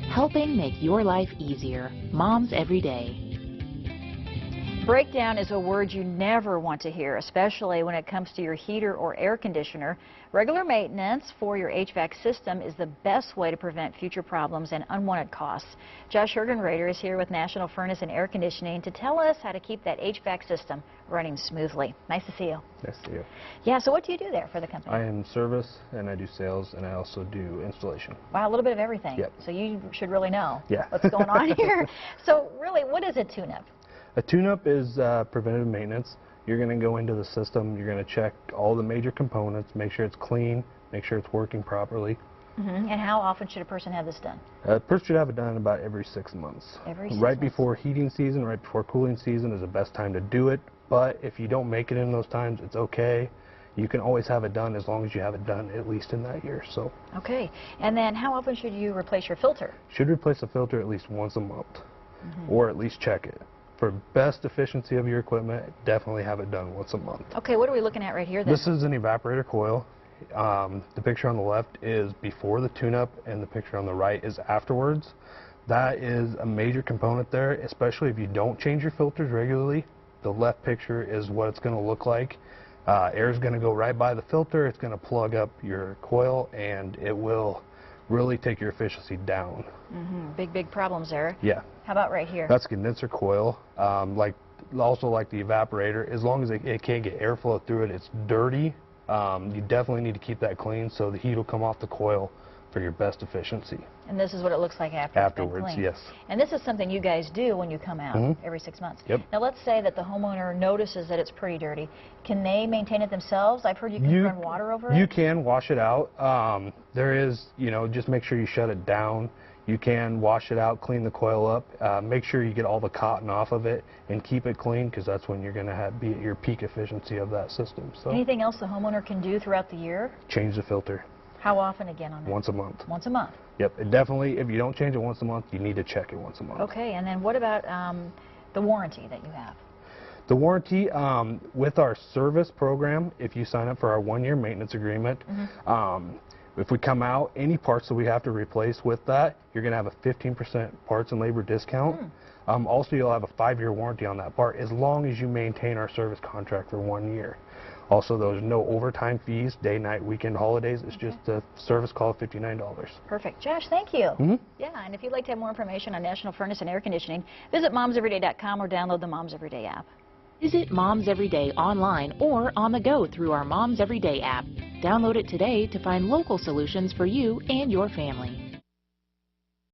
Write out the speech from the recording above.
helping make your life easier. Moms Every Day. Breakdown is a word you never want to hear, especially when it comes to your heater or air conditioner. Regular maintenance for your HVAC system is the best way to prevent future problems and unwanted costs. Josh Hergenrader is here with National Furnace and Air Conditioning to tell us how to keep that HVAC system running smoothly. Nice to see you. Nice to see you. Yeah, so what do you do there for the company? I am service, and I do sales, and I also do installation. Wow, a little bit of everything. Yep. So you should really know Yeah. what's going on here. So really, what is a tune-up? A tune-up is preventative maintenance. You're going to go into the system, you're going to check all the major components, make sure it's clean, make sure it's working properly. And how often should a person have this done? A person should have it done about every 6 months. Every 6 right months. Before heating season, right before cooling season is the best time to do it. But if you don't make it in those times, it's okay. You can always have it done as long as you have it done at least in that year. So. Okay. And then how often should you replace your filter? Should replace the filter at least once a month, or at least check it. For best efficiency of your equipment, definitely have it done once a month. Okay, what are we looking at right here then? This is an evaporator coil. The picture on the left is before the tune-up, and the picture on the right is afterwards. That is a major component there, especially if you don't change your filters regularly. The left picture is what it's going to look like. Air is going to go right by the filter. It's going to plug up your coil, and it will really take your efficiency down. Big problems there. Yeah. How about right here? That's a condenser coil. Also like the evaporator, as long as it can't get airflow through it, it's dirty. You definitely need to keep that clean so the heat will come off the coil for your best efficiency. And this is what it looks like after it's been Afterwards, cleaned. yes. And this is something you guys do when you come out every 6 months. Yep. Now let's say that the homeowner notices that it's pretty dirty. Can they maintain it themselves? I've heard you can run water over it. You can wash it out. There is, just make sure you shut it down. You can wash it out, clean the coil up, make sure you get all the cotton off of it, and keep it clean, because that's when you're going to be at your peak efficiency of that system. So. Anything else the homeowner can do throughout the year? Change the filter. How often again on that? Once a month. Once a month. Yep. It definitely, if you don't change it once a month, you need to check it once a month. Okay, and then what about the warranty that you have? The warranty, with our service program, if you sign up for our 1-year maintenance agreement, if we come out, any parts that we have to replace with that, you're going to have a 15% parts and labor discount. Also, you'll have a 5-year warranty on that part as long as you maintain our service contract for 1 year. Also, there's no overtime fees, day, night, weekend, holidays. It's just a service call of $59. Perfect. Josh, thank you. Yeah, and if you'd like to have more information on National Furnace and Air Conditioning, visit MomsEveryday.com or download the Moms Everyday app. Visit Moms Everyday online or on the go through our Moms Everyday app. Download it today to find local solutions for you and your family.